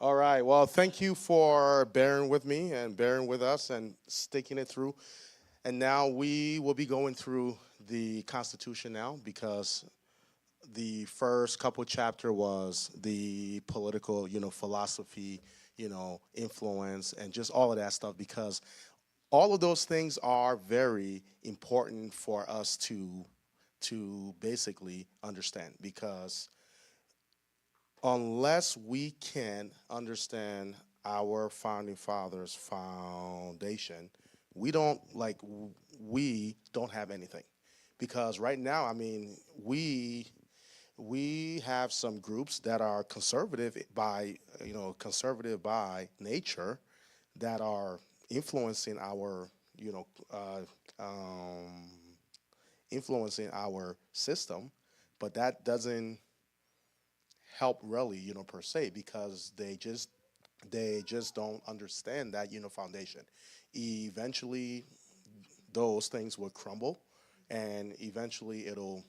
All right. Well, thank you for bearing with me and bearing with us and sticking it through. And now we will be going through the Constitution now because the first couple chapter was the political, philosophy, influence and just all of that stuff because all of those things are very important for us to basically understand because unless we can understand our founding fathers foundation, we don't like we don't have anything because right now, I mean, we have some groups that are conservative by nature that are influencing our you know uh, um, influencing our system, but that doesn't help really, per se, because they just don't understand that foundation. Eventually, those things will crumble, and eventually it'll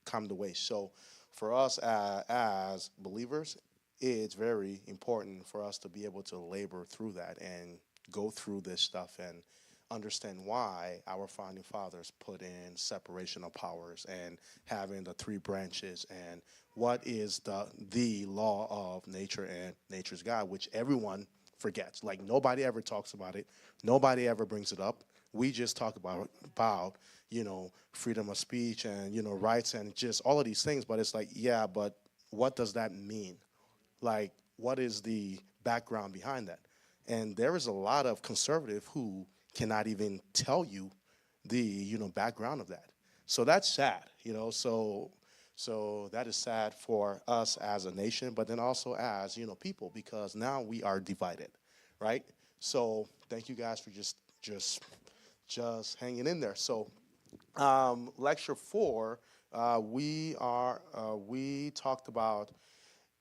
come to waste. So, for us as believers, it's very important for us to be able to labor through that and go through this stuff and understand why our founding fathers put in separation of powers and having the three branches and what is the law of nature and nature's God, which everyone forgets. Like nobody ever talks about it, nobody ever brings it up. We just talk about freedom of speech and rights and just all of these things. But it's like, yeah, but what does that mean? Like, what is the background behind that? And there is a lot of conservative who cannot even tell you the background of that. So that's sad, so that is sad for us as a nation, but then also as people, because now we are divided, right? So thank you guys for just hanging in there. So lecture four, we talked about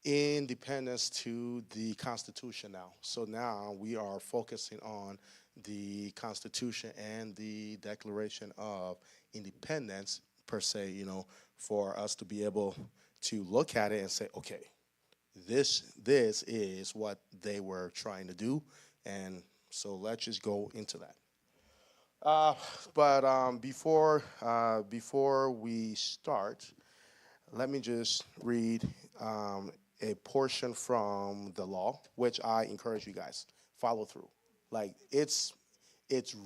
independence to the Constitution now. So now we are focusing on the Constitution and the Declaration of Independence per se, for us to be able to look at it and say, okay, this is what they were trying to do, and so let's just go into that. Uh, but before we start, let me just read a portion from the law, which I encourage you guys follow through. Like it's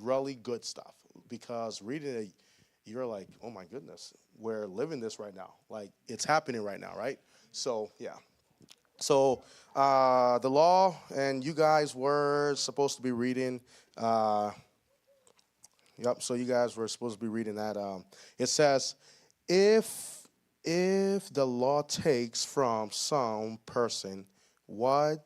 really good stuff because reading it, you're like, oh my goodness, we're living this right now. Like it's happening right now, right? So yeah. So the law, and you guys were supposed to be reading. Uh, Yep. So you guys were supposed to be reading that. It says, if if the law takes from some person what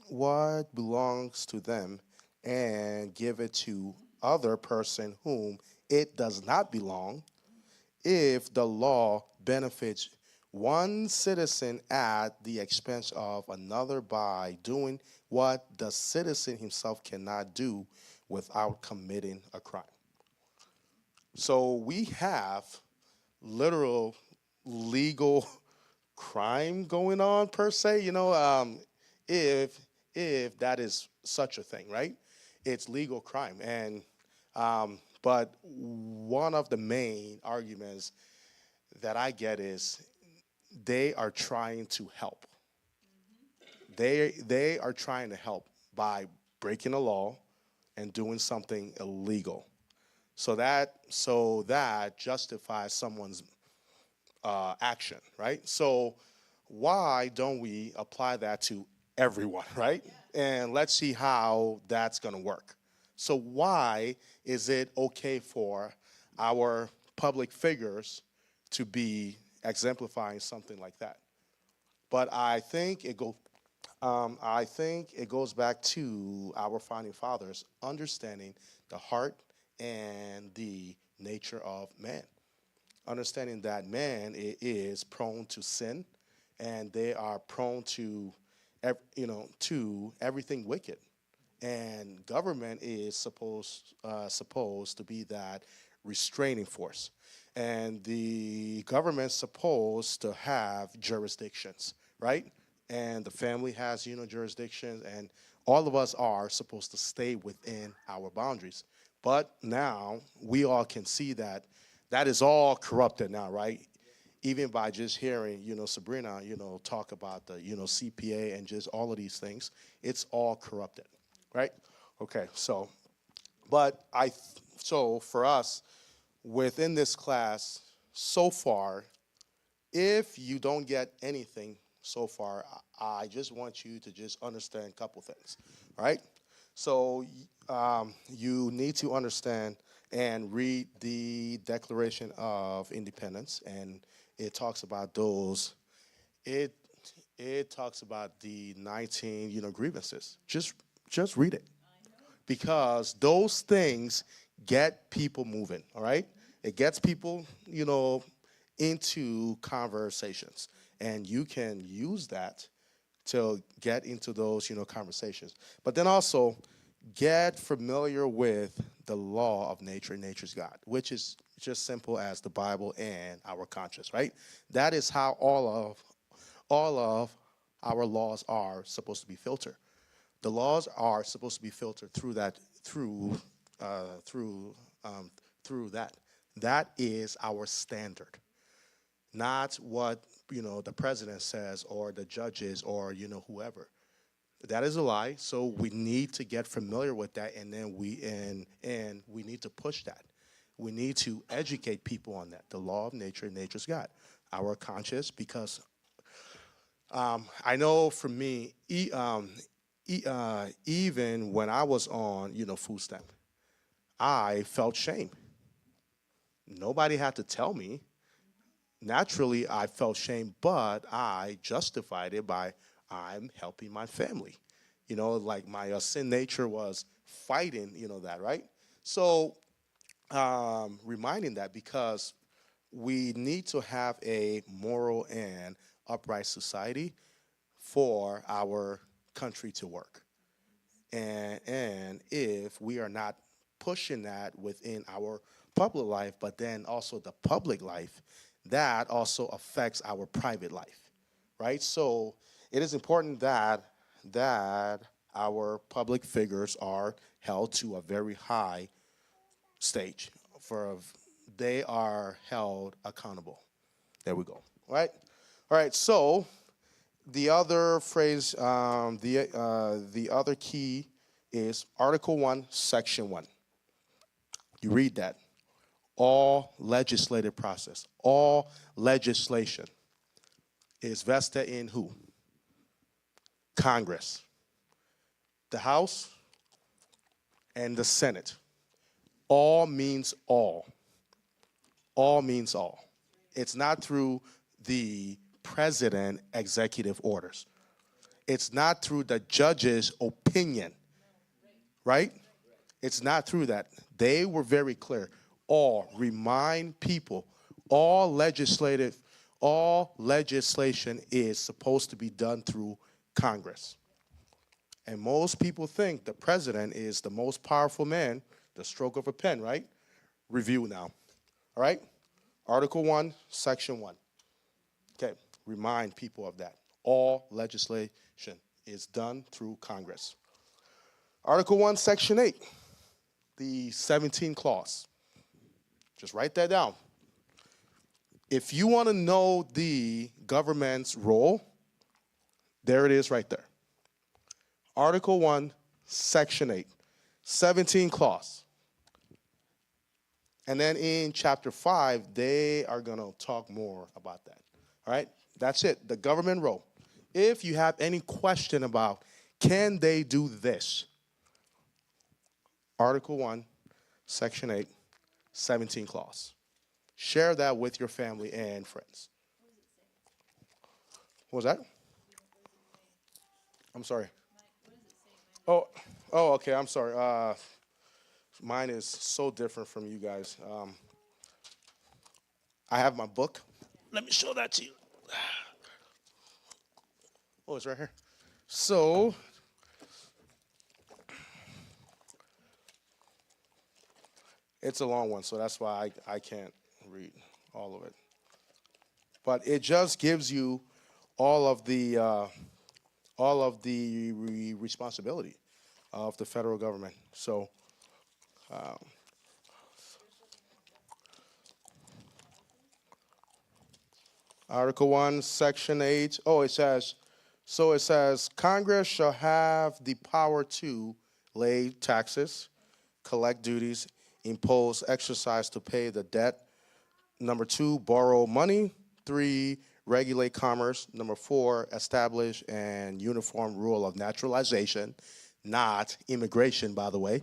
what belongs to them and give it to other person whom it does not belong, if the law benefits one citizen at the expense of another by doing what the citizen himself cannot do without committing a crime. So we have literal legal crime going on per se. If if that is such a thing, right? It's legal crime, and but one of the main arguments that I get is they are trying to help. They are trying to help by breaking a law and doing something illegal. So that justifies someone's action, right? So why don't we apply that to everyone, right? And let's see how that's going to work. So why is it okay for our public figures to be exemplifying something like that? But I think it goes back to our founding fathers understanding the heart and the nature of man, understanding that man is prone to sin, and they are prone to, to everything wicked, and government is supposed to be that restraining force, and the government's supposed to have jurisdictions, right? and the family has, jurisdictions, and all of us are supposed to stay within our boundaries. But now we all can see that that is all corrupted now, right? Even by just hearing, Sabrina, talk about the, CPA and just all of these things, it's all corrupted, right? Okay, so for us, within this class, so far, if you don't get anything so far, I just want you to just understand a couple things, all right? So you need to understand and read the Declaration of Independence, and it talks about those. It it talks about the 19, grievances. Just read it, because those things get people moving. All right, it gets people, into conversations, and you can use that to get into those, conversations. But then also get familiar with the law of nature, nature's God, which is just simple as the Bible and our conscience, right? That is how all of our laws are supposed to be filtered. The laws are supposed to be filtered through that, through that. That is our standard, not what the president says or the judges or whoever. That is a lie. So we need to get familiar with that, and then we need to push that. We need to educate people on that. The law of nature, nature's God, our conscience. Because I know for me, even when I was on food stamp, I felt shame. Nobody had to tell me. Naturally, I felt shame, but I justified it by I'm helping my family. Like my sin nature was fighting, that, right? So reminding that, because we need to have a moral and upright society for our country to work. And if we are not pushing that within our public life, but then also the public life, that also affects our private life, right? So it is important that our public figures are held to a very high stage. They are held accountable. There we go. All right. So the other phrase, the other key is Article 1, Section 1. You read that. All legislative process, all legislation is vested in who? Congress, the House, and the Senate. All means all. All means all. It's not through the president executive orders. It's not through the judge's opinion, right? It's not through that. They were very clear. All, remind people, all legislation is supposed to be done through Congress. And most people think the president is the most powerful man, the stroke of a pen, right? Review now. All right? Article 1, Section 1. Okay, remind people of that. All legislation is done through Congress. Article 1, Section 8, the 17th clause. Just write that down. If you want to know the government's role, there it is right there. Article 1, Section 8, 17th clause. And then in Chapter 5, they are going to talk more about that. All right? That's it, the government role. If you have any question about, can they do this? Article 1, Section 8, 17th clause. Share that with your family and friends. What was that? I'm sorry. Oh, okay, I'm sorry. Mine is so different from you guys. I have my book. Let me show that to you. Oh, it's right here. So, it's a long one, so that's why I can't read all of it. But it just gives you all of the all of the responsibility of the federal government. So, Article 1, Section 8. Oh, it says, so it says, Congress shall have the power to lay taxes, collect duties, impose exercise to pay the debt. Number 2, borrow money. 3, regulate commerce. Number 4, establish an uniform rule of naturalization, not immigration, by the way.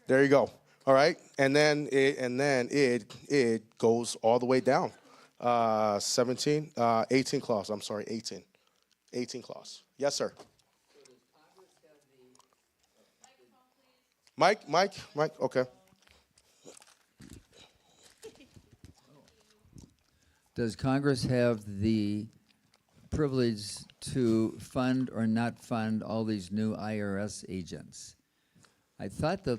There you go. All right, and then it goes all the way down. 18 clause. I'm sorry, 18 clause. Yes, sir. Mike. Okay. Does Congress have the privilege to fund or not fund all these new IRS agents? I thought the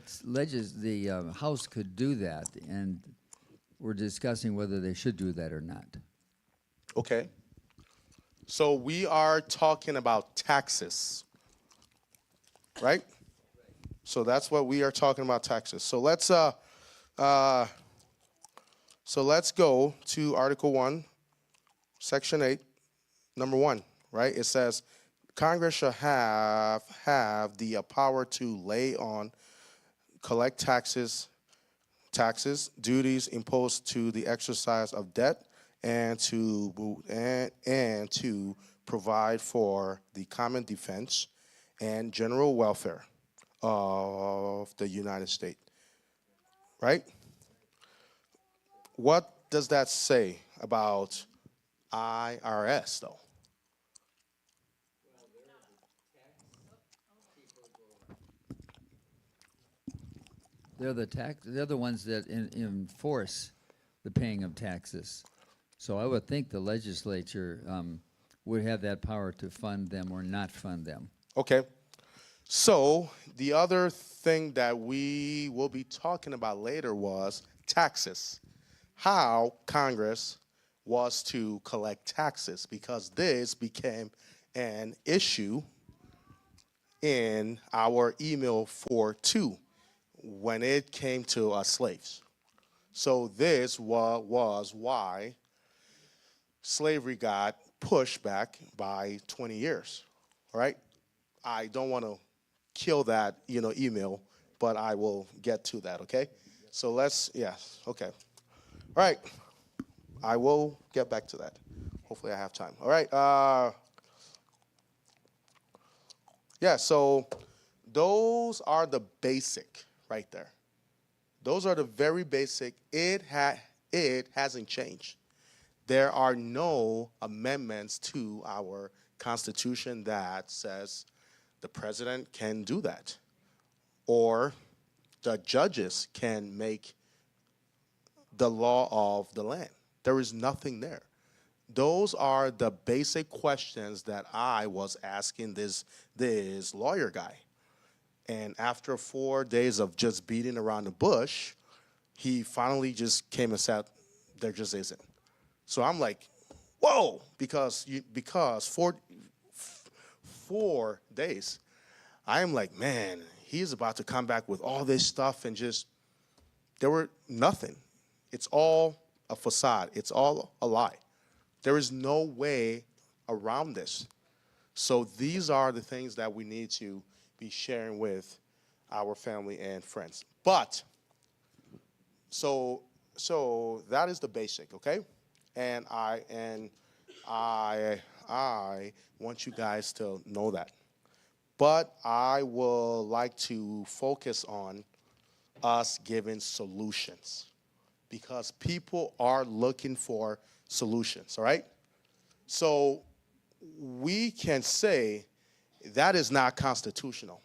House could do that, and we're discussing whether they should do that or not. Okay. So we are talking about taxes, right? So that's what we are talking about, taxes. So let's go to Article 1, Section 8, number 1, right? It says, Congress shall have the power to lay on, collect taxes, duties imposed to the exercise of debt, and to provide for the common defense and general welfare of the United States. Right? What does that say about IRS, though? They're the ones that enforce the paying of taxes. So I would think the legislature would have that power to fund them or not fund them. Okay. So the other thing that we will be talking about later was taxes. How Congress was to collect taxes, because this became an issue in our email 4.2 when it came to slaves. So this was why slavery got pushed back by 20 years, right? I don't want to kill that, email, but I will get to that, okay? So okay. All right, I will get back to that. Hopefully I have time. All right, so those are the basic right there. Those are the very basic. It hasn't changed. There are no amendments to our Constitution that says the president can do that, or the judges can make the law of the land. There is nothing there. Those are the basic questions that I was asking this lawyer guy. And after 4 days of just beating around the bush, he finally just came and said, there just isn't. So I'm like, whoa, because 4 days, I am like, man, he's about to come back with all this stuff, and there were nothing. It's all a facade. It's all a lie. There is no way around this. So these are the things that we need to be sharing with our family and friends. But, so that is the basic, okay? And I want you guys to know that. But I would like to focus on us giving solutions, because people are looking for solutions, all right? So we can say that is not constitutional.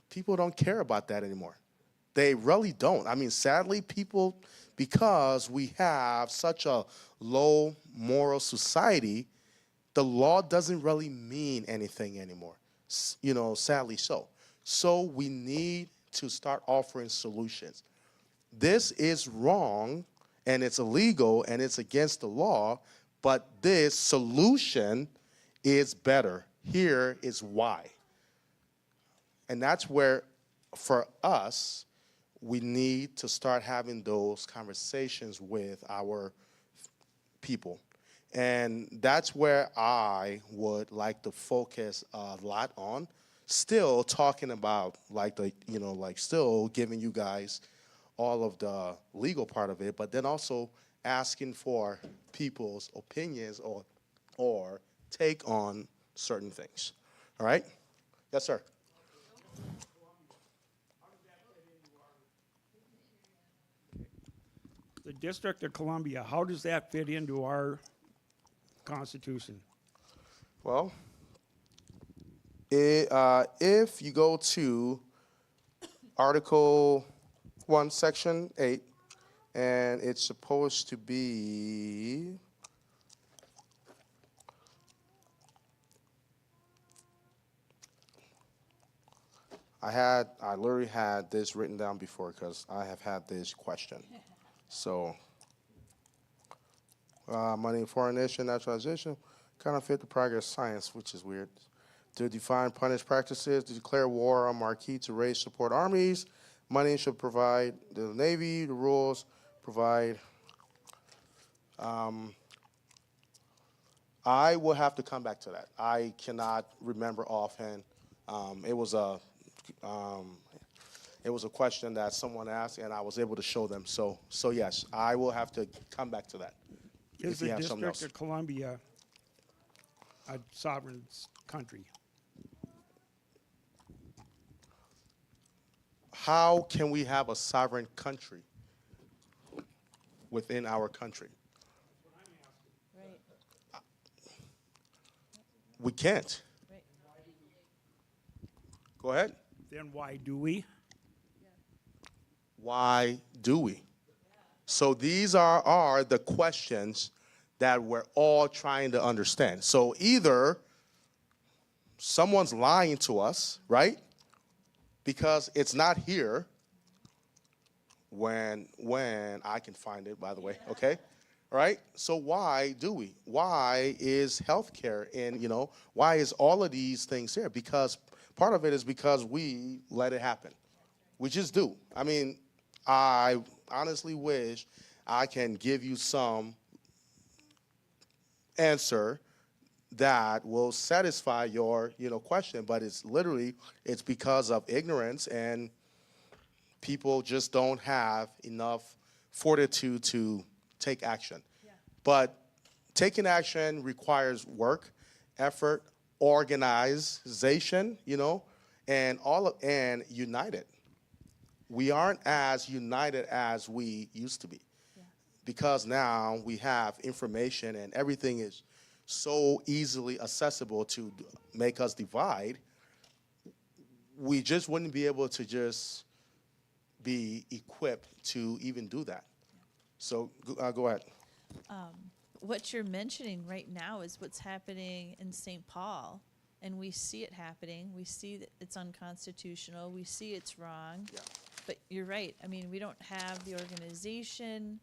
People don't care about that anymore. They really don't. I mean, sadly, people, because we have such a low moral society, the law doesn't really mean anything anymore, sadly so. So we need to start offering solutions. This is wrong, and it's illegal, and it's against the law, but this solution is better Here is why. And that's where, for us, we need to start having those conversations with our people. And that's where I would like to focus a lot on. Still talking about like still giving you guys all of the legal part of it, but then also asking for people's opinions or take on certain things. All right? Yes, sir. The District of Columbia, how does that fit into our Constitution? Well, if you go to Article 1, Section 8, and it's supposed to be I literally had this written down before because I have had this question. So, money in foreign nation, naturalization, counterfeit the progress science, which is weird. To define punish practices, to declare war on marquee, to raise support armies. Money should provide the Navy, the rules provide. I will have to come back to that. I cannot remember offhand. It was a question that someone asked, and I was able to show them. So yes, I will have to come back to that. Is If you the have something District else. of Columbia a sovereign country? How can we have a sovereign country within our country? Right, We can't. right. Go ahead. Then why do we? Why do we? So these are the questions that we're all trying to understand. So either someone's lying to us, right? Because it's not here when I can find it, by the way, okay? Right? So why do we? Why is healthcare and, why is all of these things here? Because part of it is because we let it happen. We just do. I mean, I honestly wish I can give you some answer that will satisfy your, question, but it's because of ignorance and people just don't have enough fortitude to take action. Yeah. But taking action requires work, effort, organization, and united. We aren't as united as we used to be. Yeah. Because now we have information and everything is so easily accessible to make us divide, we just wouldn't be able to just be equipped to even do that. So go ahead. What you're mentioning right now is what's happening in St. Paul, and we see it happening. We see that it's unconstitutional. We see it's wrong. Yeah. But you're right. I mean, we don't have the organization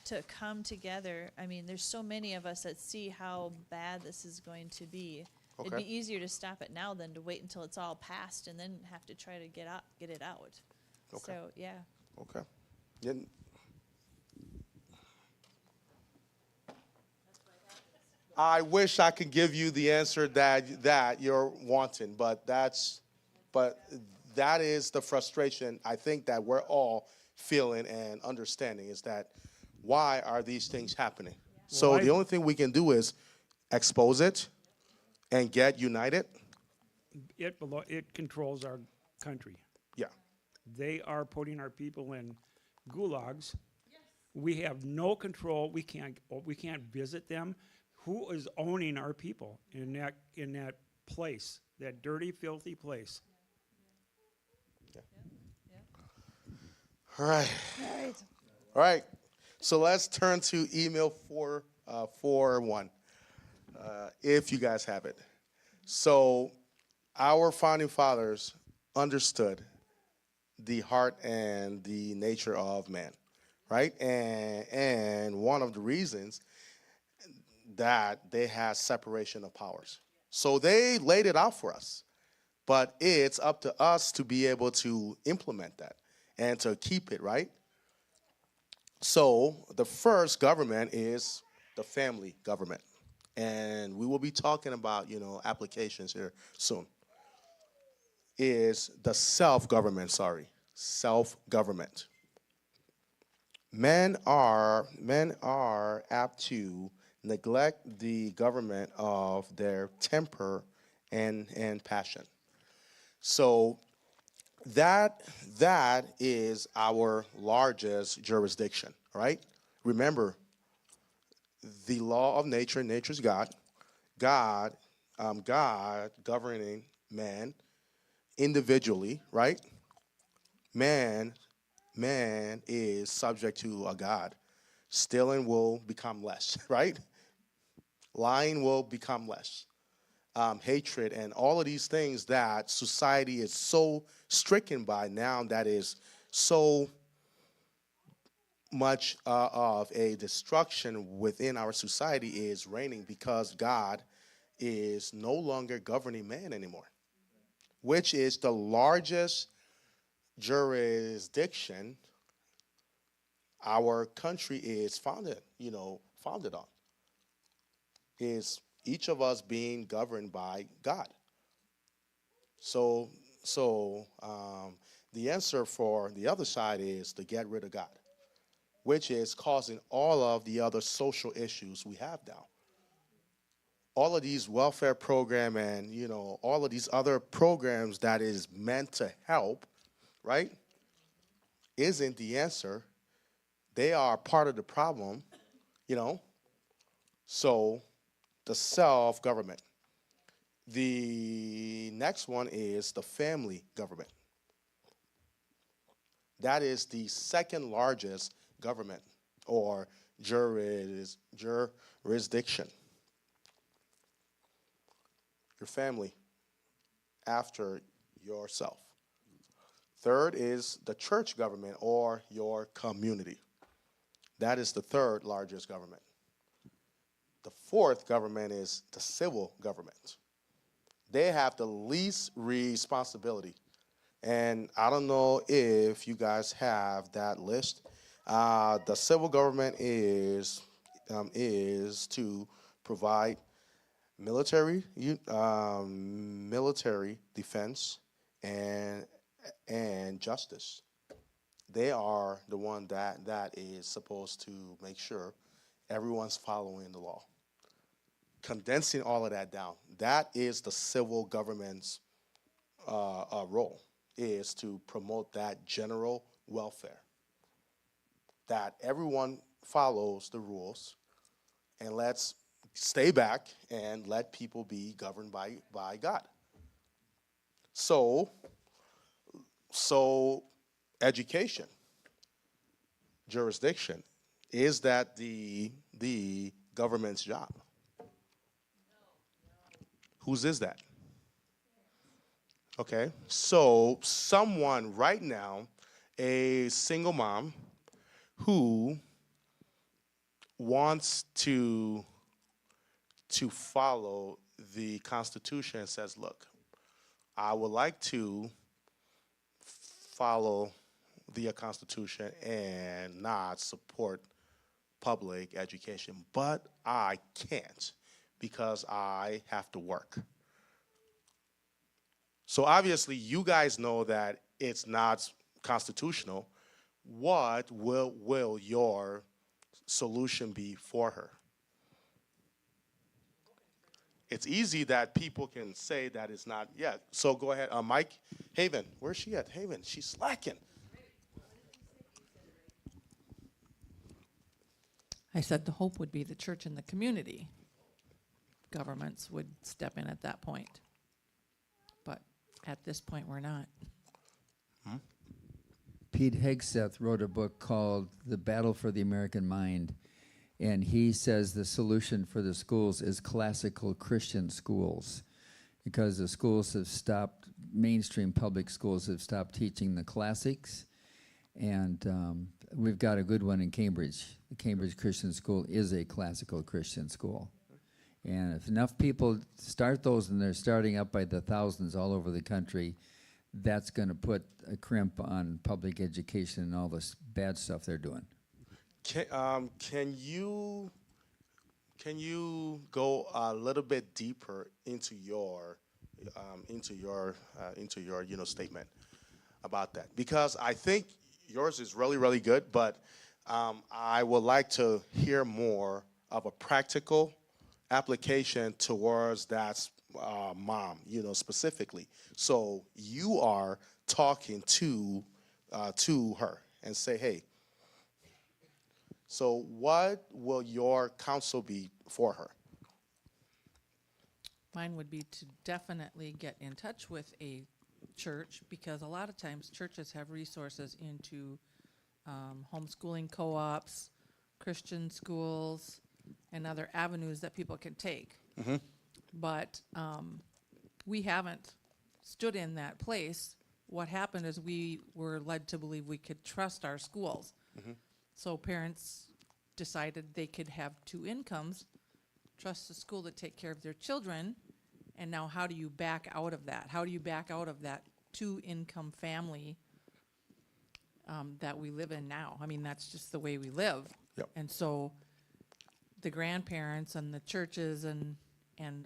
to come together. I mean, there's so many of us that see how bad this is going to be. It'd Okay. be easier to stop it now than to wait until it's all passed and then have to try to get it out. Okay. So, yeah. Okay. Then- I wish I could give you the answer that you're wanting, but that is the frustration I think that we're all feeling and understanding is that why are these things happening? So Well, the only thing we can do is expose it and get united. It controls our country. Yeah. They are putting our people in gulags. We have no control. We can't visit them. Who is owning our people in that place, that dirty, filthy place? All right. All right. So let's turn to email 441, if you guys have it. So our founding fathers understood the heart and the nature of man, right? And one of the reasons that they had separation of powers. So they laid it out for us. But it's up to us to be able to implement that and to keep it, right? So the first government is the family government. And we will be talking about, applications here soon. Is the self-government, self-government. Men are apt to neglect the government of their temper and passion. So that is our largest jurisdiction, right? Remember, the law of nature, nature's God, God governing man individually, right? Man is subject to a God. Stealing will become less, right? Lying will become less. Hatred and all of these things that society is so stricken by now, that is so much of a destruction within our society, is reigning because God is no longer governing man anymore, which is the largest jurisdiction our country is founded on, is each of us being governed by God. So the answer for the other side is to get rid of God, which is causing all of the other social issues we have now. All of these welfare program and all of these other programs that is meant to help, right, isn't the answer. They are part of the problem, So the self-government. The next one is the family government. That is the second largest government or jurisdiction. Your family after yourself. Third is the church government or your community. That is the third largest government. The fourth government is the civil government. They have the least responsibility. And I don't know if you guys have that list. The civil government is to provide military defense and justice. They are the one that is supposed to make sure everyone's following the law. Condensing all of that down, that is the civil government's role, is to promote that general welfare, that everyone follows the rules, and let's stay back and let people be governed by God. So education, jurisdiction, is that the government's job? Whose is that? Okay, so someone right now, a single mom who wants to follow the Constitution and says, look, I would like to follow the Constitution and not support public education, but I can't because I have to work. So obviously you guys know that it's not constitutional. What will your solution be for her? It's easy that people can say that it's not yet. So go ahead, Mike. Haven, where's she at? Haven, she's slacking. I said the hope would be the church and the community governments would step in at that point. But at this point, we're not. Pete Hegseth wrote a book called The Battle for the American Mind, and he says the solution for the schools is classical Christian schools, because the schools have stopped, mainstream public schools have stopped teaching the classics, and we've got a good one in Cambridge. The Cambridge Christian School is a classical Christian school, And if enough people start those, and they're starting up by the thousands all over the country, that's going to put a crimp on public education and all this bad stuff they're doing. Can you go a little bit deeper into your statement about that? Because I think yours is really, really good, but I would like to hear more of a practical application towards that mom, specifically. So you are talking to her and say, hey, so what will your counsel be for her? Mine would be to definitely get in touch with a church, because a lot of times churches have resources into homeschooling co-ops, Christian schools, and other avenues that people can take. But we haven't stood in that place. What happened is we were led to believe we could trust our schools. So parents decided they could have two incomes, trust the school to take care of their children, and now how do you back out of that? How do you back out of that two-income family that we live in now? I mean, that's just the way we live. Yep. And so the grandparents and the churches and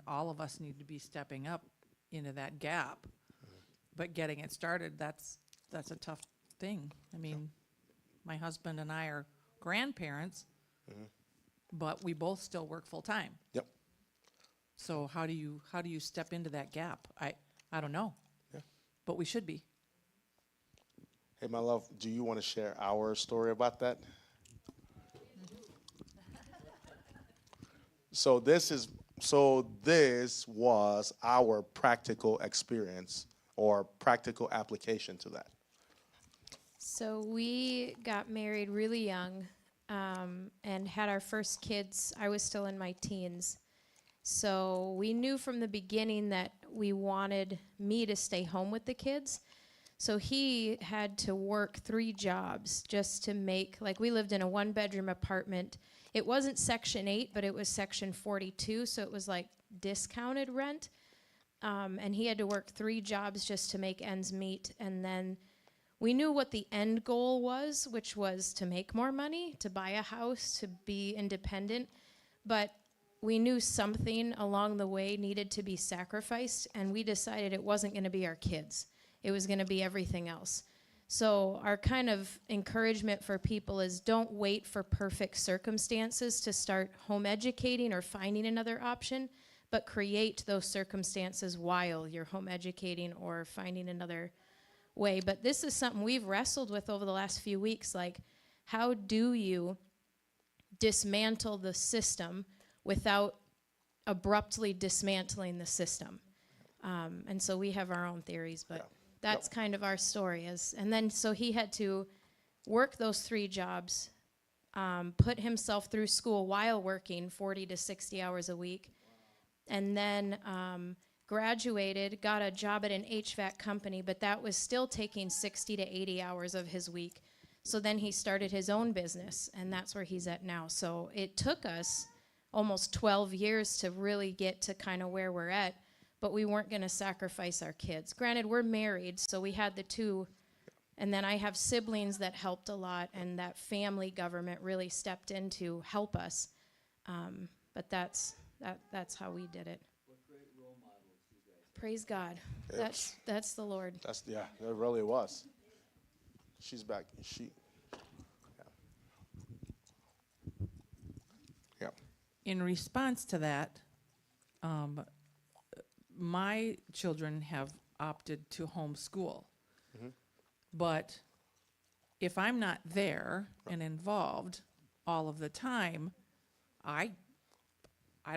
all of us need to be stepping up into that gap. But getting it started, that's a tough thing. I mean, my husband and I are grandparents, but we both still work full-time. Yep. So how do you step into that gap? I don't know. Yeah. But we should be. Hey, my love, do you want to share our story about that? So this was our practical experience or practical application to that. So we got married really young and had our first kids. I was still in my teens. So we knew from the beginning that we wanted me to stay home with the kids. So he had to work 3 jobs just to make, like, we lived in a 1-bedroom apartment. It wasn't Section 8, but it was Section 42, so it was like discounted rent. And he had to work 3 jobs just to make ends meet. And then we knew what the end goal was, which was to make more money, to buy a house, to be independent. But we knew something along the way needed to be sacrificed, and we decided it wasn't going to be our kids. It was going to be everything else. So our kind of encouragement for people is don't wait for perfect circumstances to start home educating or finding another option, but create those circumstances while you're home educating or finding another way. But this is something we've wrestled with over the last few weeks, like, how do you dismantle the system without abruptly dismantling the system? And so we have our own theories, but that's kind of our story. And then so he had to work those 3 jobs, put himself through school while working 40 to 60 hours a week, and then graduated, got a job at an HVAC company, but that was still taking 60 to 80 hours of his week. So then he started his own business, and that's where he's at now. So it took us almost 12 years to really get to kind of where we're at, but we weren't going to sacrifice our kids. Granted, we're married, so we had the 2, and then I have siblings that helped a lot, and that family government really stepped in to help us. But that's how we did it. What great role models you guys. Praise God. Yes. That's the Lord. It really was. She's back. Yeah. In response to that, my children have opted to homeschool. But if I'm not there and involved all of the time, I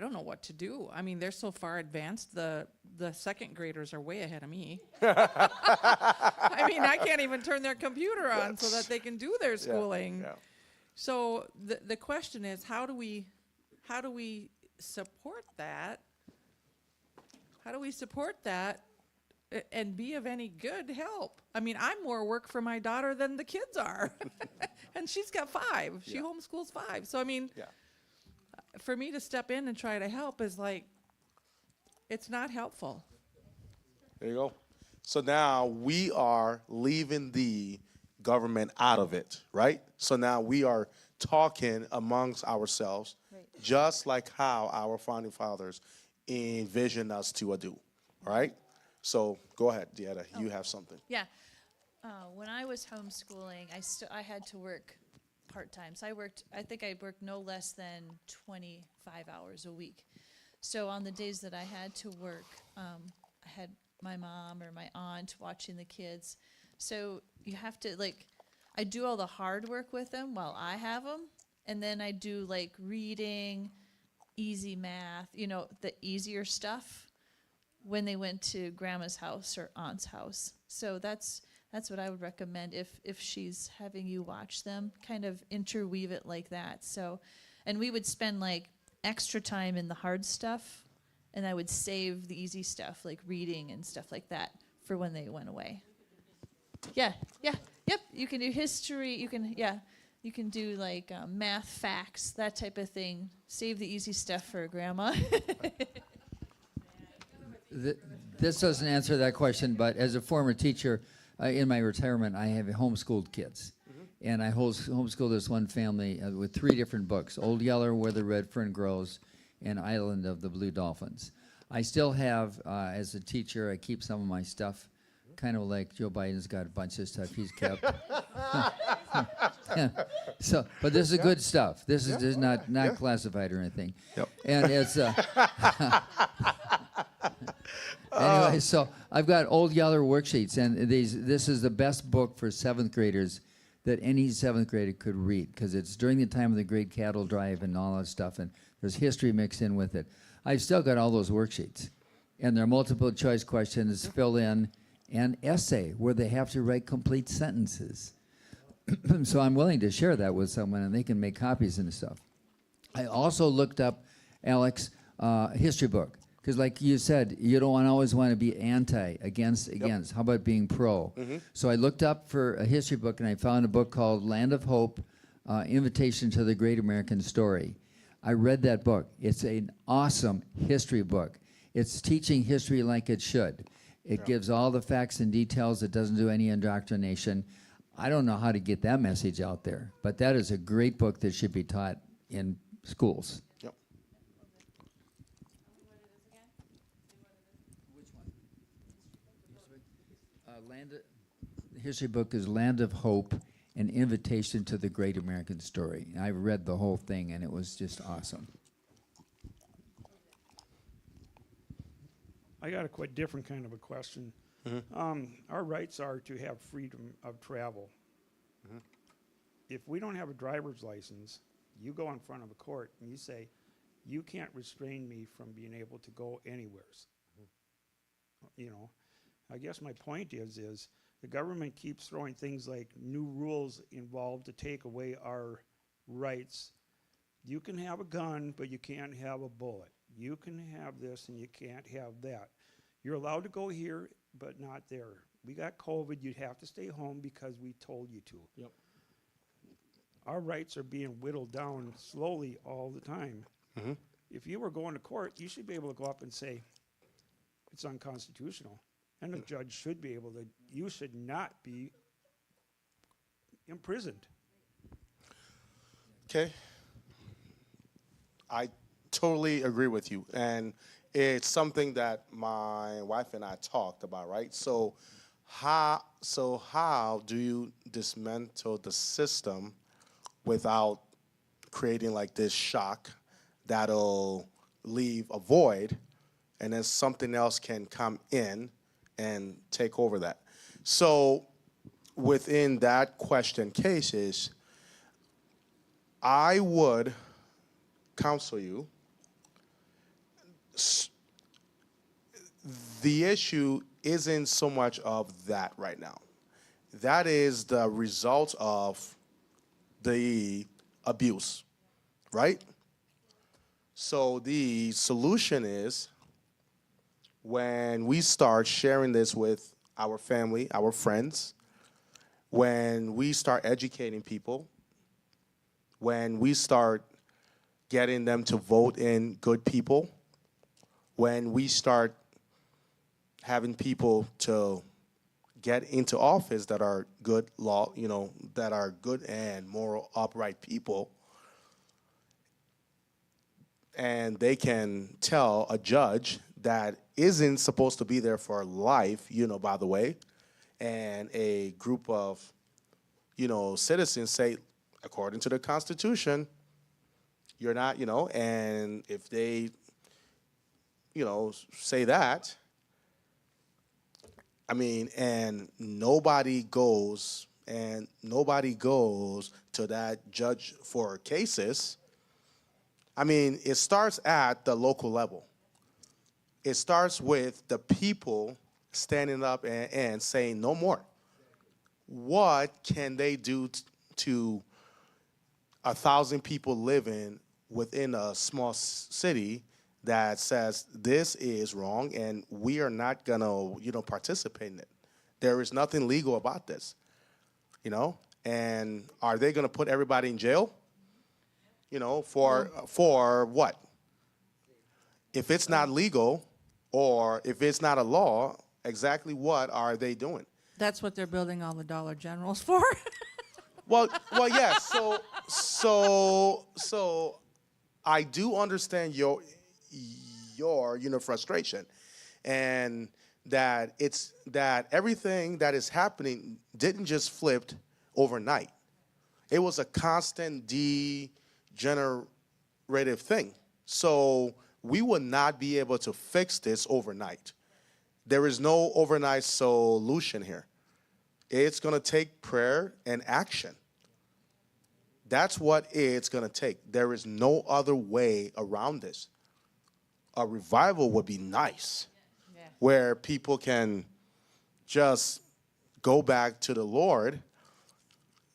don't know what to do. I mean, they're so far advanced. The second graders are way ahead of me. I mean, I can't even turn their computer on so that they can do their schooling. Yeah. So the question is, how do we support that? How do we support that and be of any good help? I mean, I'm more work for my daughter than the kids are. And she's got 5. She homeschools 5. So, I mean, for me to step in and try to help is like, it's not helpful. There you go. So now we are leaving the government out of it, right? So now we are talking amongst ourselves, Right. just like how our founding fathers envisioned us to do, right? So go ahead, Dieta, you have something. Yeah. When I was homeschooling, I had to work part-time. So I think I worked no less than 25 hours a week. So on the days that I had to work, I had my mom or my aunt watching the kids. So you have to, like, I do all the hard work with them while I have them. And then I do, like, reading, easy math, the easier stuff when they went to grandma's house or aunt's house. So that's what I would recommend if she's having you watch them, kind of interweave it like that. So, and we would spend like extra time in the hard stuff, and I would save the easy stuff like reading and stuff like that for when they went away. Yep. You can do history. You can do like math, facts, that type of thing. Save the easy stuff for grandma. This doesn't answer that question, but as a former teacher, in my retirement, I have homeschooled kids. And I homeschooled this one family with 3 different books, Old Yeller, Where the Red Fern Grows, and Island of the Blue Dolphins. I still have, as a teacher, I keep some of my stuff, kind of like Joe Biden's got a bunch of stuff he's kept. So, but this is good stuff. This is not classified or anything. Yep. And it's anyway. So I've got Old Yeller worksheets, and this is the best book for 7th graders that any 7th grader could read, because it's during the time of the Great Cattle Drive and all that stuff, and there's history mixed in with it. I've still got all those worksheets, and there are multiple choice questions, fill in, and essay where they have to write complete sentences. So I'm willing to share that with someone, and they can make copies and stuff. I also looked up, Alex, history book, because like you said, you don't always want to be against. How about being pro? So I looked up for a history book, and I found a book called Land of Hope, Invitation to the Great American Story. I read that book. It's an awesome history book. It's teaching history like it should. It gives all the facts and details. It doesn't do any indoctrination. I don't know how to get that message out there, but that is a great book that should be taught in schools. Yep. The history book is Land of Hope, An Invitation to the Great American Story. I read the whole thing, and it was just awesome. I got a quite different kind of a question. Our rights are to have freedom of travel. If we don't have a driver's license, you go in front of a court and you say, you can't restrain me from being able to go anywheres. I guess my point is the government keeps throwing things like new rules involved to take away our rights. You can have a gun, but you can't have a bullet. You can have this and you can't have that. You're allowed to go here, but not there. We got COVID, you'd have to stay home because we told you to. Yep. Our rights are being whittled down slowly all the time. If you were going to court, you should be able to go up and say, it's unconstitutional. And the judge should be able to, you should not be imprisoned. Okay. I totally agree with you. And it's something that my wife and I talked about, right? So how do you dismantle the system without creating like this shock that'll leave a void, and then something else can come in and take over that? So within that question cases, I would counsel you. The issue isn't so much of that right now. That is the result of the abuse, right? So the solution is when we start sharing this with our family, our friends, when we start educating people, when we start getting them to vote in good people, when we start having people to get into office that are good law, that are good and moral, upright people, and they can tell a judge that isn't supposed to be there for life, by the way, and a group of, citizens say, according to the Constitution, you're not, and if they, say that, I mean, and nobody goes to that judge for cases. I mean, it starts at the local level. It starts with the people standing up and saying no more. What can they do to 1,000 people living within a small city that says this is wrong and we are not gonna, participate in it? There is nothing legal about this, And are they gonna put everybody in jail? For what? If it's not legal or if it's not a law, exactly what are they doing? That's what they're building all the Dollar Generals for. Well, yes. So I do understand your frustration, and that everything that is happening didn't just flip overnight. It was a constant degenerative thing. So we will not be able to fix this overnight. There is no overnight solution here. It's going to take prayer and action. That's what it's going to take. There is no other way around this. A revival would be nice, where people can just go back to the Lord.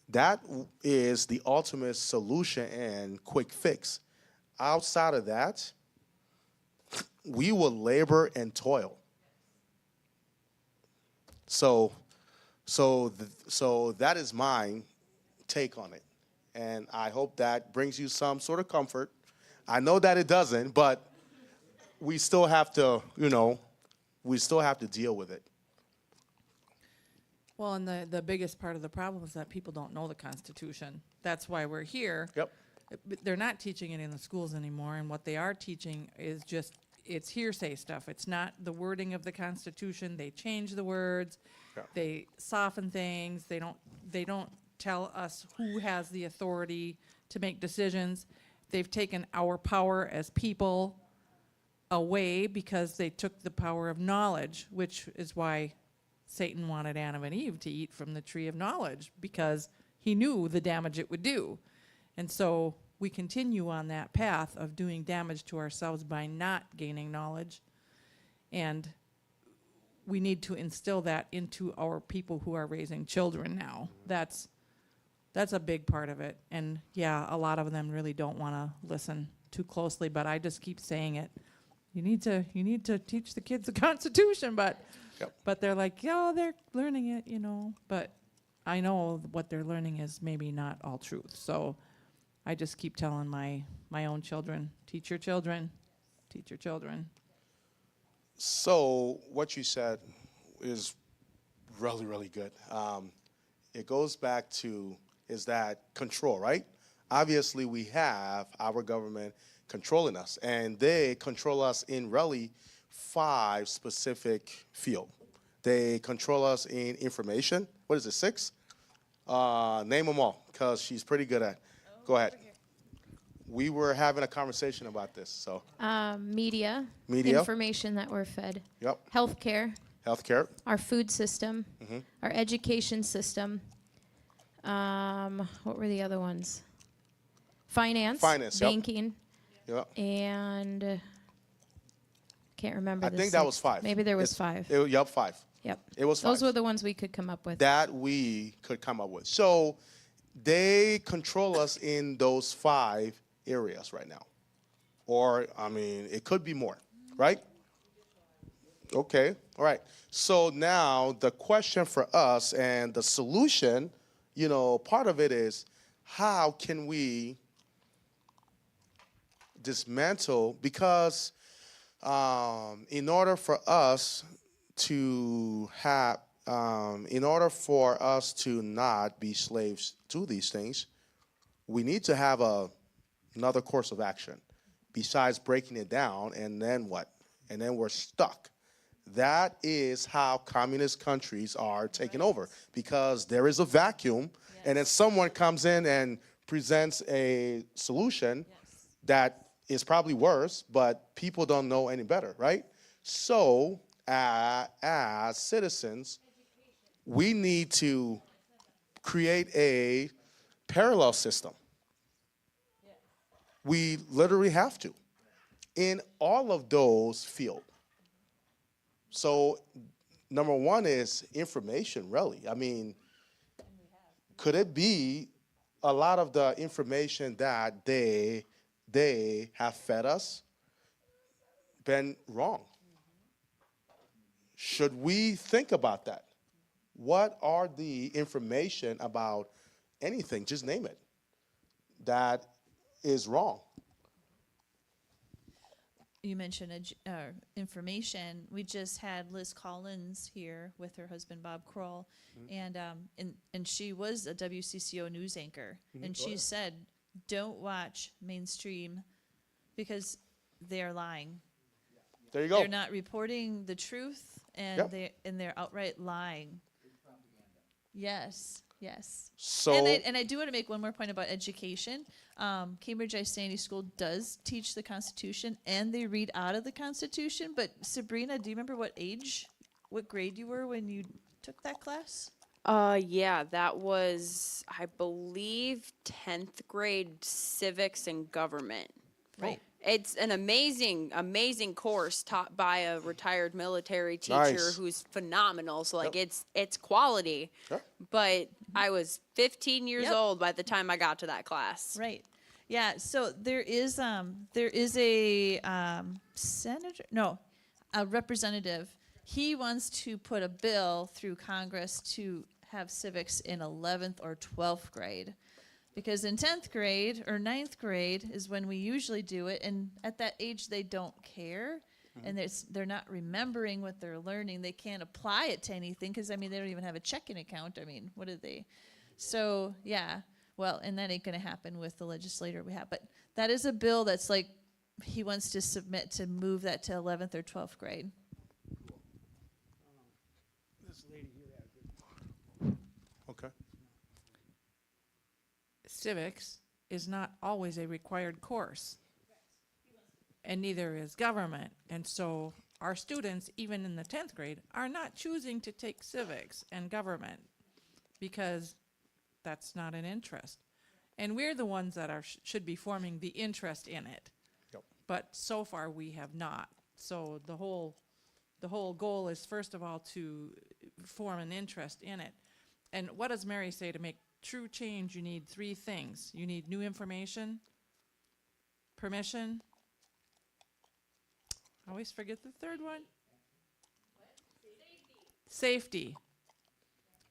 That is the ultimate solution and quick fix. Outside of that, we will labor and toil. So that is my take on it. And I hope that brings you some sort of comfort. I know that it doesn't, but we still have to, deal with it. Well, and the biggest part of the problem is that people don't know the Constitution. That's why we're here. Yep. But they're not teaching it in the schools anymore, and what they are teaching is just, it's hearsay stuff. It's not the wording of the Constitution. They change the words. Yeah. They soften things. They don't tell us who has the authority to make decisions. They've taken our power as people away because they took the power of knowledge, which is why Satan wanted Adam and Eve to eat from the tree of knowledge, because he knew the damage it would do. And so we continue on that path of doing damage to ourselves by not gaining knowledge. And we need to instill that into our people who are raising children now. That's a big part of it. And yeah, a lot of them really don't want to listen too closely, but I just keep saying it. You need to teach the kids the Constitution, but Yep. but they're like, they're learning it, But I know what they're learning is maybe not all truth. So I just keep telling my own children, teach your children, teach your children. So what you said is really, really good. It goes back to, is that control, right? Obviously, we have our government controlling us, and they control us in really 5 specific fields. They control us in information. What is it, 6? Name them all, because she's pretty good at. Go ahead. We were having a conversation about this, so. Media. Media. Information that we're fed. Yep. Healthcare. Healthcare. Our food system. Our education system. What were the other ones? Finance. Finance, yep. Banking. Yep. And can't remember. I the think that 6th. was 5. Maybe there was 5. Yep, 5. Yep. It was 5. Those were the ones we could come up with. That we could come up with. So they control us in those 5 areas right now. Or, it could be more, right? Okay, all right. So now the question for us and the solution, part of it is, how can we dismantle, because in order for us to have, in order for us to not be slaves to these things, we need to have another course of action besides breaking it down, and then what? And then we're stuck. That is how communist countries are taken over, because there is a vacuum, and then someone comes in and presents a solution that is probably worse, but people don't know any better, right? So, as citizens, we need to create a parallel system. We literally have to, in all of those fields. So, number one is information, really. I mean, could it be a lot of the information that they have fed us been wrong? Should we think about that? What are the information about anything, just name it, that is wrong? You mentioned information. We just had Liz Collins here with her husband Bob Kroll, and she was a WCCO news anchor, and she said, "Don't watch mainstream because they're lying. There you go. They're not reporting the truth, and Yep. they're outright lying." Yes, yes. So, And I do want to make one more point about education. Cambridge Sandy School does teach the Constitution, and they read out of the Constitution. But Sabrina, do you remember what grade you were when you took that class? Yeah, that was, I believe, 10th grade civics and government. Right. It's an amazing, amazing course taught by a retired military teacher Nice. who's phenomenal. So like Yep. it's quality. Sure. But I was 15 years Yep. old by the time I got to that class. Right. Yeah. So there is a senator, no, a representative. He wants to put a bill through Congress to have civics in 11th or 12th grade. Because in 10th grade or 9th grade is when we usually do it, and at that age they don't care, and they're not remembering what they're learning. They can't apply it to anything because, I mean, they don't even have a checking account. I mean, what did they? So, yeah, well, and that ain't going to happen with the legislator we have. But that is a bill that's like he wants to submit to move that to 11th or 12th grade. This lady here had a good. okay. Civics is not always a required course. And neither is government. And so our students, even in the 10th grade, are not choosing to take civics and government because that's not an interest. And we're the ones that should be forming the interest in it. Yep. But so far we have not. So the whole goal is, first of all, to form an interest in it. And what does Mary say? To make true change, you need 3 things. You need new information, permission. I always forget the third one. Safety.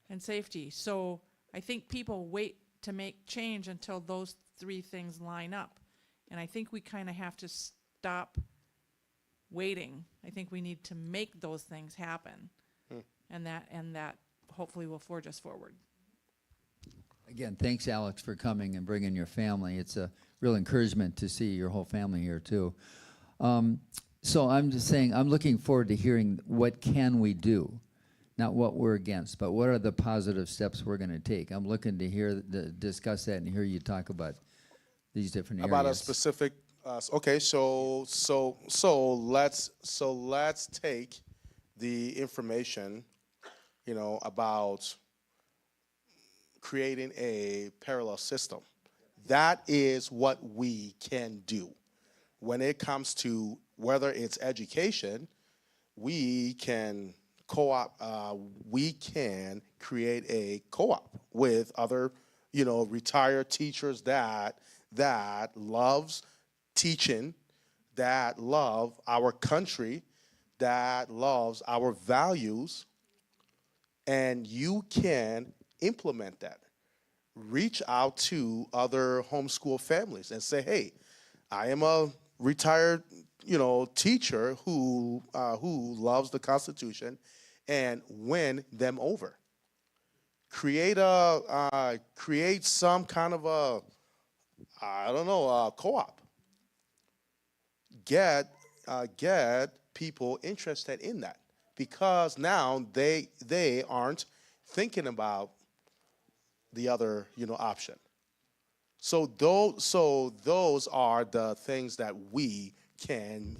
And safety. So I think people wait to make change until those 3 things line up. And I think we kind of have to stop waiting. I think we need to make those things happen. And that hopefully will forge us forward. Again, thanks, Alex, for coming and bringing your family. It's a real encouragement to see your whole family here, too. So I'm just saying, I'm looking forward to hearing what can we do, not what we're against, but what are the positive steps we're going to take. I'm looking to discuss that and hear you talk about these different areas. About a specific. Okay, so let's take the information, about creating a parallel system. That is what we can do. When it comes to whether it's education, we can we can create a co-op with other, retired teachers that loves teaching, that love our country, that loves our values, and you can implement that. Reach out to other homeschool families and say, hey, I am a retired, teacher who loves the Constitution, and win them over. Create some kind of a co-op. Get people interested in that, because now they aren't thinking about the other option. So those are the things that we can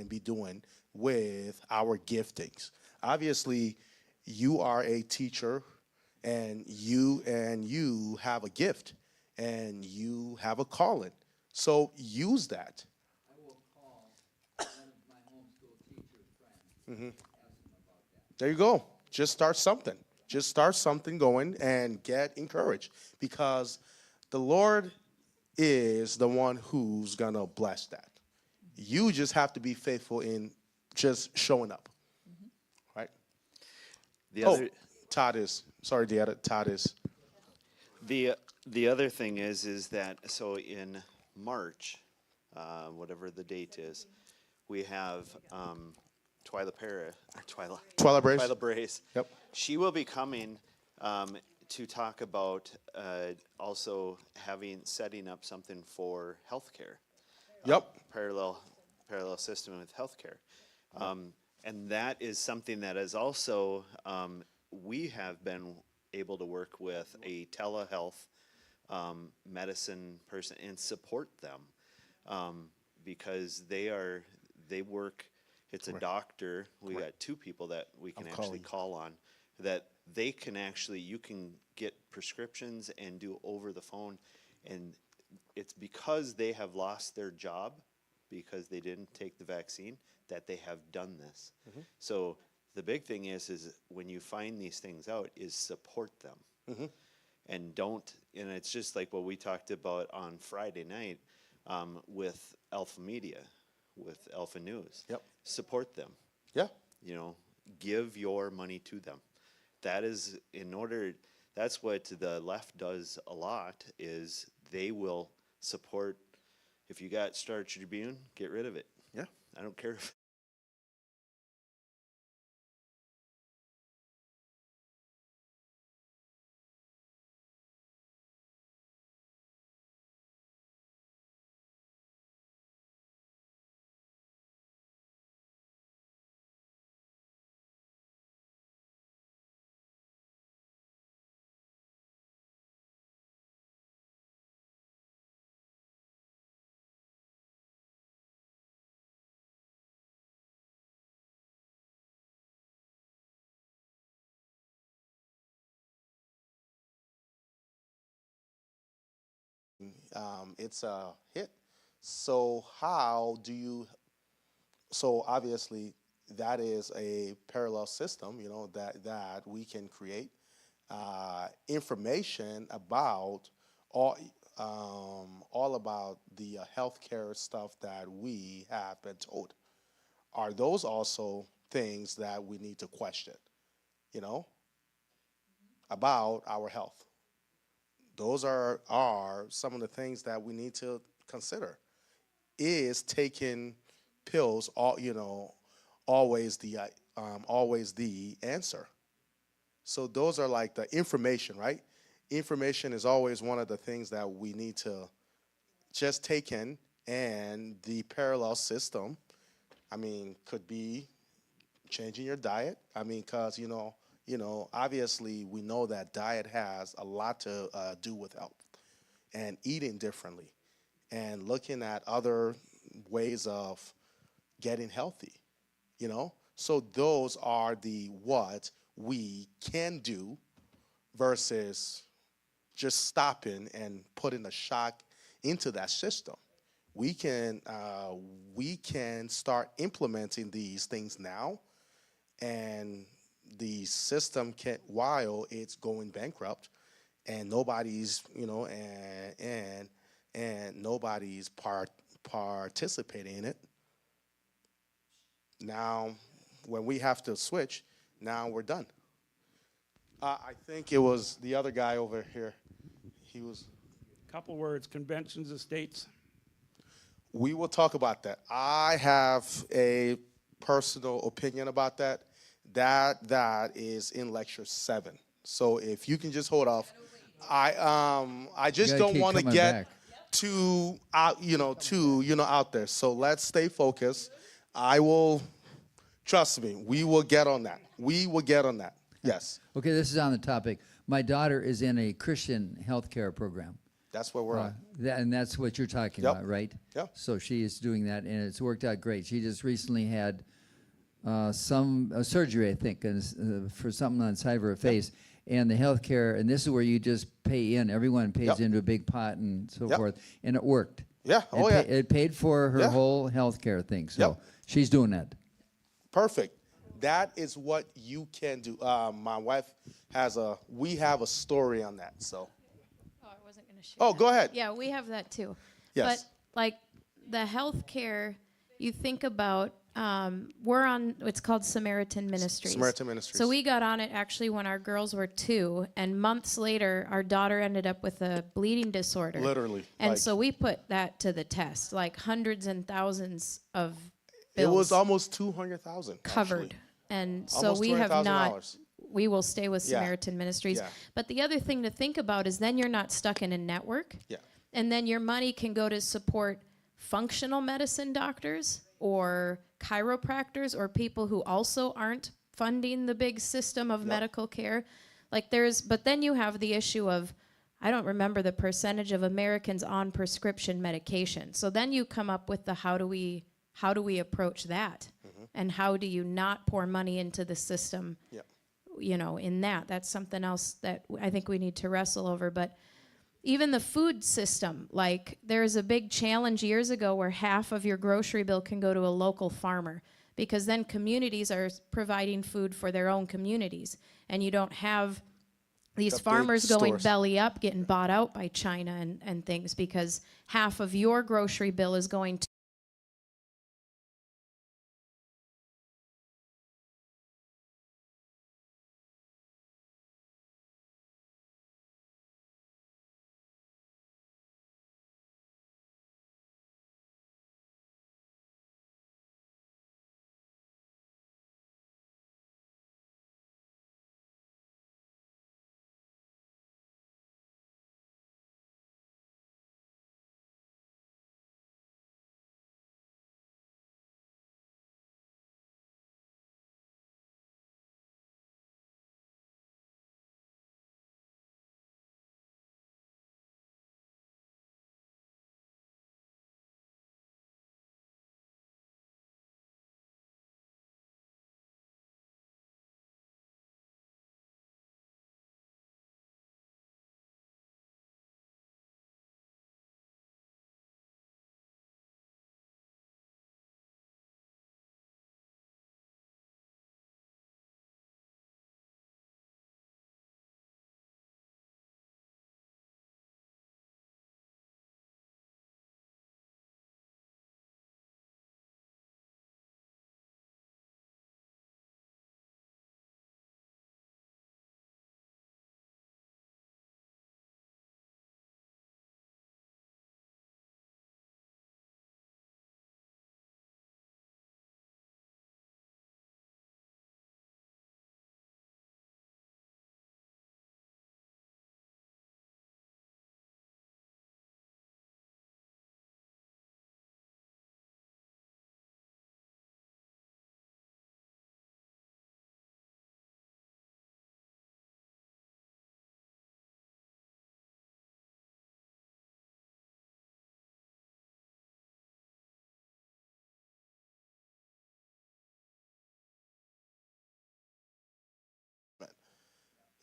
be doing with our giftings. Obviously, you are a teacher, and you have a gift, and you have a calling. So use that. I will call one of my homeschool teacher friends. There you go. Just start something. Just start something going and get encouraged, because the Lord is the one who's going to bless that. You just have to be faithful in just showing up. Right? The Oh, other Todd is. Sorry, Todd is. the other thing is that so in March, whatever the date is, we have Twyla Twyla Brace. Twyla Brace. Yep. She will be coming to talk about also setting up something for healthcare. Yep. Parallel system with healthcare. And that is something that is also, we have been able to work with a telehealth medicine person and support them, because they work, it's a doctor, we got two people that we can actually call on, that they can actually, you can get prescriptions and do over the phone, and it's because they have lost their job because they didn't take the vaccine that they have done this. So the big thing is when you find these things out, is support them. And and it's just like what we talked about on Friday night with Alpha Media, with Alpha News. Yep. Support them. Yeah. Give your money to them. That is that's what the left does a lot, is they will support. If you got Star Tribune, get rid of it. Yeah. I don't care if It's a hit. So how do you? So obviously, that is a parallel system. That we can create information about all about the healthcare stuff that we have been told. Are those also things that we need to question? About our health. Those are some of the things that we need to consider. Is taking pills always the answer? So those are like the information, right? Information is always one of the things that we need to just take in, and the parallel system, could be changing your diet. Because obviously we know that diet has a lot to do with health, and eating differently, and looking at other ways of getting healthy. So those are the what we can do versus just stopping and putting a shock into that system. We can start implementing these things now, and the system can, while it's going bankrupt, and nobody's and nobody's participating in it. Now, when we have to switch, now we're done. I think it was the other guy over here. He was. Couple words, conventions of states. We will talk about that. I have a personal opinion about that. That is in lecture 7. So if you can just hold off, I just gotta don't keep want to coming get back. too out, out there. So let's stay focused. I will trust me. We will get on that. We will get on that. Yes, Okay, this is on the topic. My daughter is in a Christian healthcare program. that's where we're at. And that's what you're talking Yep. about, right? Yep. So she is doing that, and it's worked out great. She just recently had some surgery, I think, for something on the side of her face. And the healthcare, and this is where you just pay in. Everyone pays Yep. into a big pot and so Yep. forth, and it worked. Yeah. Oh yeah. It paid for her Yeah. whole healthcare thing. So Yep. she's doing that. Perfect. That is what you can do. My wife we have a story on that. So, Oh, I wasn't going to share. oh, that. go ahead. Yeah, we have that too. Yes. But like the healthcare, you think about, we're on, it's called Samaritan Ministries. Samaritan Ministries. So we got on it actually when our girls were 2, and months later, our daughter ended up with a bleeding disorder. Literally. And like, so we put that to the test, like hundreds and thousands of it was bills almost 200,000 covered. And so Almost we have not, $200,000. we will stay with Yeah. Samaritan Ministries. Yeah. But the other thing to think about is then you're not stuck in a network. Yeah. And then your money can go to support functional medicine doctors or chiropractors or people who also aren't funding the big system of medical care. But then you have the issue of, I don't remember the percentage of Americans on prescription medication. So then you come up with the how do we approach that? And how do you not pour money into the system? Yeah. In that's something else that I think we need to wrestle over. But even the food system, like there's a big challenge years ago where half of your grocery bill can go to a local farmer, because then communities are providing food for their own communities, and you don't have these The big farmers going stores. belly up getting bought out by China and things, because half of your grocery bill is going to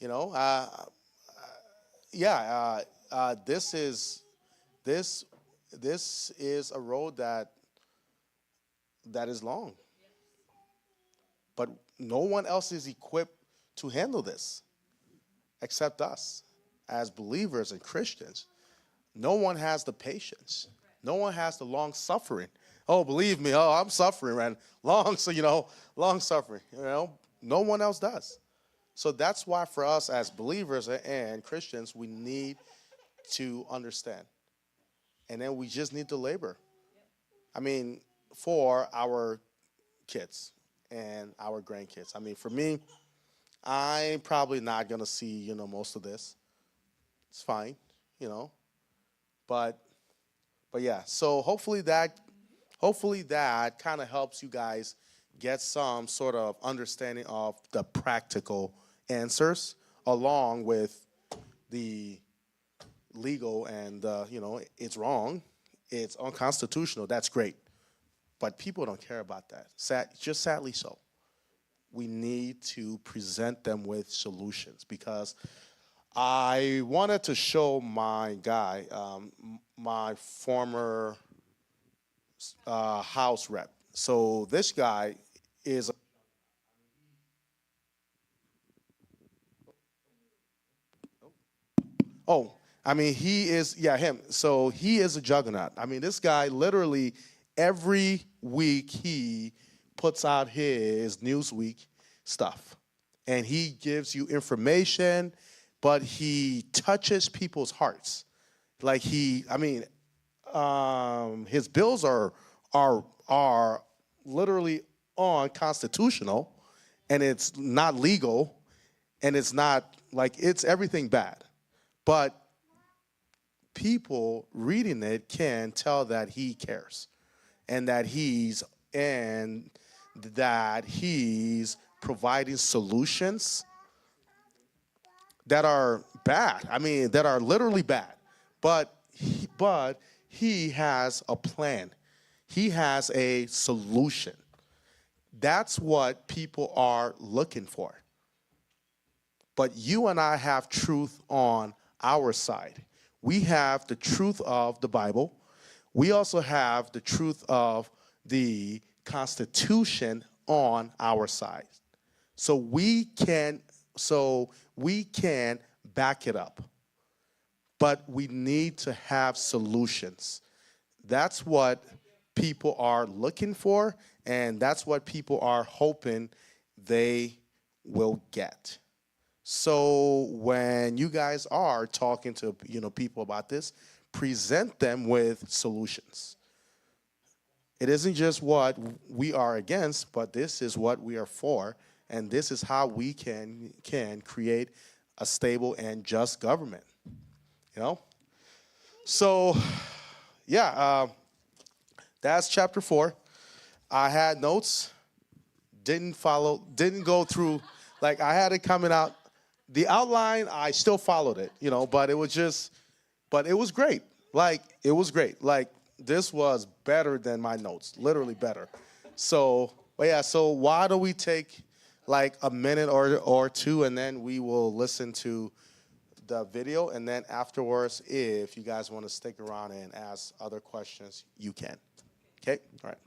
You know, yeah. This is a road that is long, but no one else is equipped to handle this except us as believers and Christians. No one has the patience. No one has the long suffering. Oh, believe me, I'm suffering, man. Long suffering. No one else does. So that's why for us as believers and Christians, we need to understand. And then we just need to labor. I mean, for our kids and our grandkids. I mean, for me, I'm probably not gonna see, most of this. It's fine, you know. But yeah, so hopefully that kind of helps you guys get some sort of understanding of the practical answers along with the legal and it's wrong, it's unconstitutional. That's great, but people don't care about that. Just sadly so. We need to present them with solutions because I wanted to show my guy, my former House rep. So this guy is. Oh, I mean, he is, yeah, him. So he is a juggernaut. I mean, this guy literally every week he puts out his Newsweek stuff. And he gives you information, but he touches people's hearts. Like his bills are literally unconstitutional, and it's not legal, and it's not like it's everything bad. But people reading it can tell that he cares, and that he's providing solutions that are bad. I mean, that are literally bad. But he has a plan. He has a solution. That's what people are looking for. But you and I have truth on our side. We have the truth of the Bible. We also have the truth of the Constitution on our side. So we can back it up. But we need to have solutions. That's what people are looking for, and that's what people are hoping they will get. So when you guys are talking to people about this, present them with solutions. It isn't just what we are against, but this is what we are for, and this is how we can create a stable and just government. So yeah, that's chapter 4. I had notes, didn't go through, like I had it coming out. The outline, I still followed it, but it was great. Like, it was great. Like, this was better than my notes, literally better. So, but yeah, so why don't we take like a minute or two, and then we will listen to the video, and then afterwards, if you guys want to stick around and ask other questions, you can. Okay? All right.